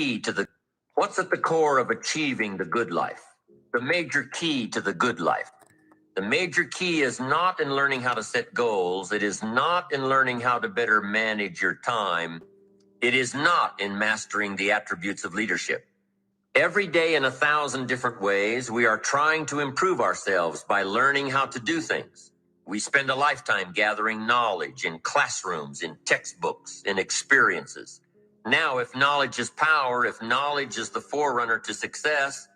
key to the what's at the core of achieving the good life? The major key to the good life. The major key is not in learning how to set goals. It is not in learning how to better manage your time. It is not in mastering the attributes of leadership. Every day in 1,000 different ways, we are trying to improve ourselves by learning how to do things. We spend a lifetime gathering knowledge in classrooms, in textbooks, in experiences. Now, if knowledge is power, if knowledge is the forerunner to success,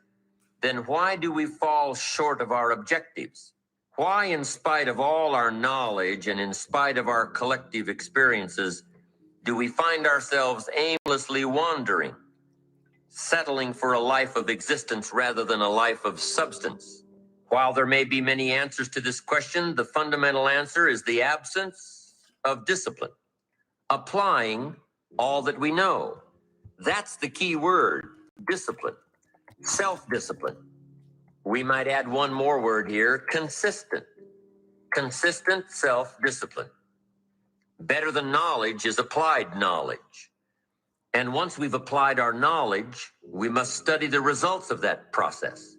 then why do we fall short of our objectives? Why, in spite of all our knowledge and in spite of our collective experiences, do we find ourselves aimlessly wandering, settling for a life of existence rather than a life of substance? While there may be many answers to this question, the fundamental answer is the absence of discipline. Applying all that we know. That's the key word, discipline, self-discipline. We might add one more word here, consistent. Consistent self-discipline. Better than knowledge is applied knowledge. And once we've applied our knowledge, we must study the results of that process.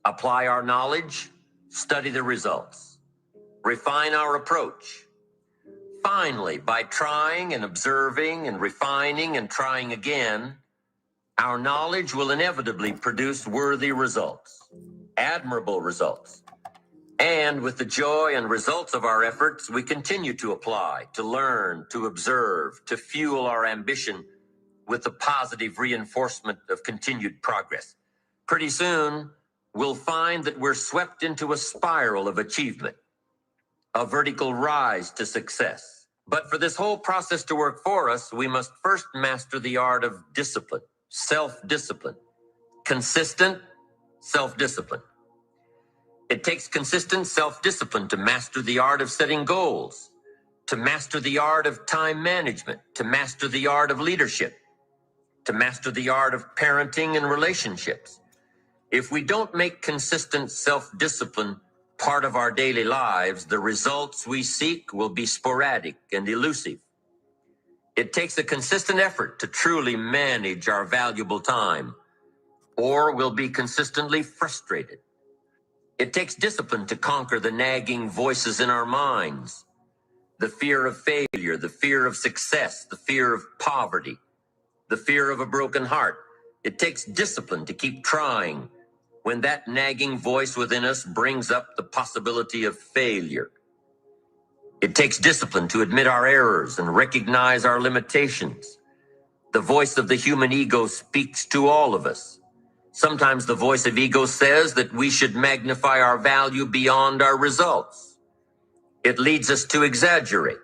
Apply our knowledge, study the results. Refine our approach. Finally, by trying and observing and refining and trying again, our knowledge will inevitably produce worthy results, admirable results. And with the joy and results of our efforts, we continue to apply, to learn, to observe, to fuel our ambition with the positive reinforcement of continued progress. Pretty soon, we'll find that we're swept into a spiral of achievement, a vertical rise to success. But for this whole process to work for us, we must first master the art of discipline, self-discipline, consistent self-discipline. It takes consistent self-discipline to master the art of setting goals, to master the art of time management, to master the art of leadership, to master the art of parenting and relationships. If we don't make consistent self-discipline part of our daily lives, the results we seek will be sporadic and elusive. It takes a consistent effort to truly manage our valuable time, or we'll be consistently frustrated. It takes discipline to conquer the nagging voices in our minds, the fear of failure, the fear of success, the fear of poverty, the fear of a broken heart. It takes discipline to keep trying when that nagging voice within us brings up the possibility of failure. It takes discipline to admit our errors and recognize our limitations. The voice of the human ego speaks to all of us. Sometimes the voice of ego says that we should magnify our value beyond our results. It leads us to exaggerate.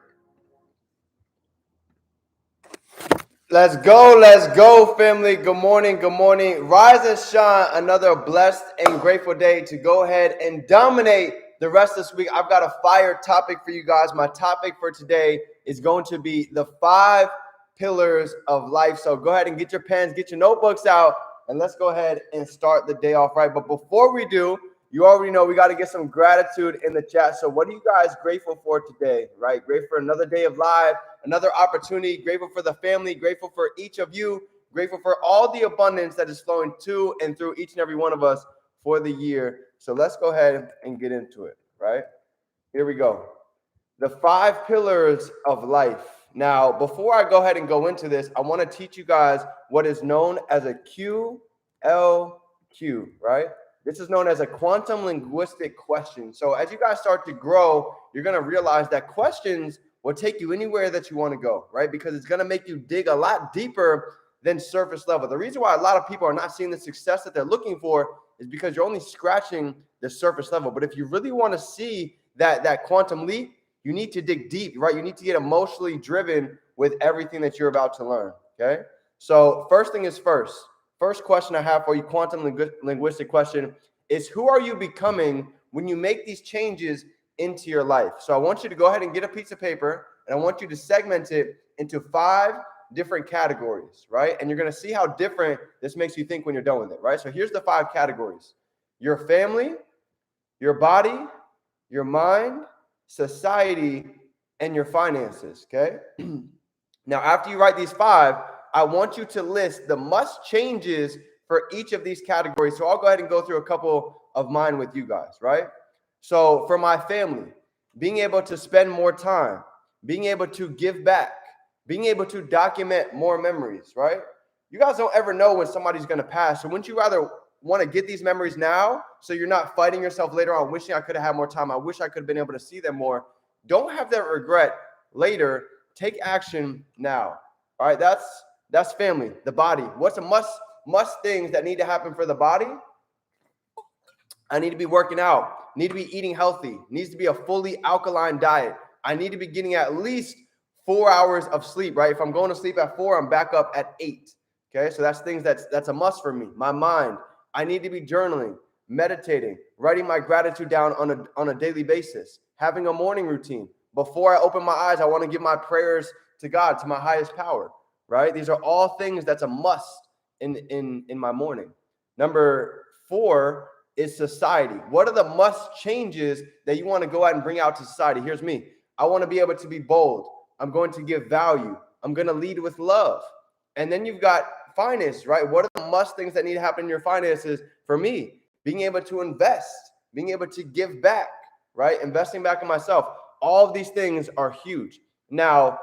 Let's go, family. Good morning, good morning. Rise and shine, another blessed and grateful day to go ahead and dominate the rest of this week. I've got a fire topic for you guys. My topic for today is going to be the 5 pillars of life. So go ahead and get your pens, get your notebooks out, and let's go ahead and start the day off right. But before we do, you already know we got to get some gratitude in the chat. So what are you guys grateful for today, right? Grateful for another day of life, another opportunity, grateful for the family, grateful for each of you, grateful for all the abundance that is flowing to and through each and every one of us for the year. So let's go ahead and get into it, right? Here we go. The 5 pillars of life. Now, before I go ahead and go into this, I want to teach you guys what is known as a QLQ, right? This is known as a quantum linguistic question. So as you guys start to grow, you're going to realize that questions will take you anywhere that you want to go, right? Because it's going to make you dig a lot deeper than surface level. The reason why a lot of people are not seeing the success that they're looking for is because you're only scratching the surface level. But if you really want to see that quantum leap, you need to dig deep, right? You need to get emotionally driven with everything that you're about to learn, okay? So first thing is first. First question I have for you, quantum linguistic question, is who are you becoming when you make these changes into your life? So I want you to go ahead and get a piece of paper, and I want you to segment it into 5 different categories, right? And you're going to see how different this makes you think when you're done with it, right? So here's the 5 categories: your family, your body, your mind, society, and your finances, okay? Now, after you write these 5, I want you to list the must changes for each of these categories. So I'll go ahead and go through a couple of mine with you guys, right? So for my family, being able to spend more time, being able to give back, being able to document more memories, right? You guys don't ever know when somebody's going to pass. So wouldn't you rather want to get these memories now so you're not fighting yourself later on, wishing I could have had more time? I wish I could have been able to see them more. Don't have that regret later. Take action now. All right, that's family, the body. What's a must things that need to happen for the body? I need to be working out, need to be eating healthy, needs to be a fully alkaline diet. I need to be getting at least 4 hours of sleep, right? If I'm going to sleep at 4, I'm back up at 8. Okay, so that's things that's a must for me. My mind, I need to be journaling, meditating, writing my gratitude down on a daily basis, having a morning routine. Before I open my eyes, I want to give my prayers to God, to my highest power, right? These are all things that's a must in my morning. Number 4 is society. What are the must changes that you want to go out and bring out to society? Here's me. I want to be able to be bold. I'm going to give value. I'm going to lead with love. And then you've got finance, right? What are the must things that need to happen in your finances? For me, being able to invest, being able to give back, right? Investing back in myself. All of these things are huge. Now,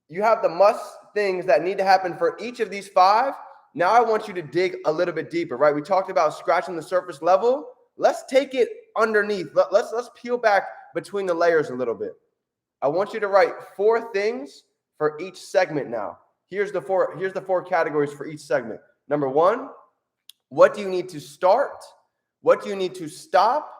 you have the must things that need to happen for each of these 5. Now I want you to dig a little bit deeper, right? We talked about scratching the surface level. Let's take it underneath. Let's peel back between the layers a little bit. I want you to write 4 things for each segment now. Here's the 4 categories for each segment. Number 1, what do you need to start? What do you need to stop?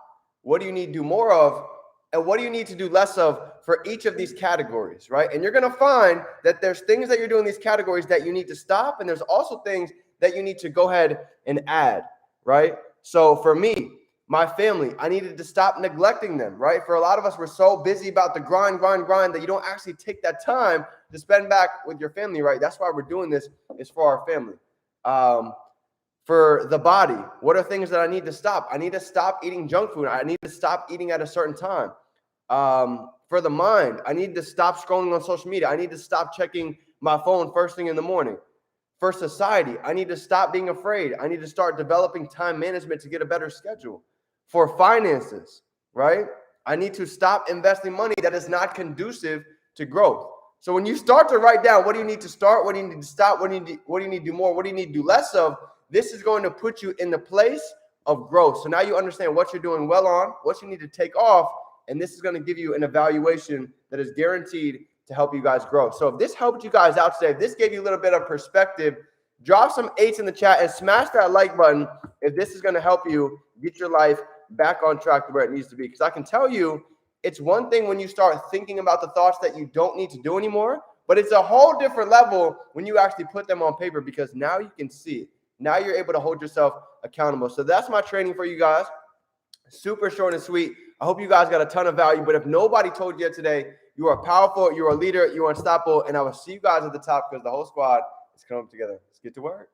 What do you need to do more of? And what do you need to do less of for each of these categories, right? And you're going to find that there's things that you're doing in these categories that you need to stop, and there's also things that you need to go ahead and add, right? So for me, my family, I needed to stop neglecting them, right? For a lot of us, we're so busy about the grind that you don't actually take that time to spend back with your family, right? That's why we're doing this, is for our family. For the body, what are things that I need to stop? I need to stop eating junk food. I need to stop eating at a certain time. For the mind, I need to stop scrolling on social media. I need to stop checking my phone first thing in the morning. For society, I need to stop being afraid. I need to start developing time management to get a better schedule. For finances, right? I need to stop investing money that is not conducive to growth. So when you start to write down, what do you need to start? What do you need to stop? What do you need to do more? What do you need to do less of? This is going to put you in the place of growth. So now you understand what you're doing well on, what you need to take off, and this is going to give you an evaluation that is guaranteed to help you guys grow. So if this helped you guys out today, if this gave you a little bit of perspective, drop some 8s in the chat and smash that like button if this is going to help you get your life back on track to where it needs to be. Because I can tell you, it's one thing when you start thinking about the thoughts that you don't need to do anymore, but it's a whole different level when you actually put them on paper, because now you can see it. Now you're able to hold yourself accountable. So that's my training for you guys. Super short and sweet. I hope you guys got a ton of value. But if nobody told you yet today, you are powerful, you are a leader, you are unstoppable, and I will see you guys at the top because the whole squad is coming up together. Let's get to work.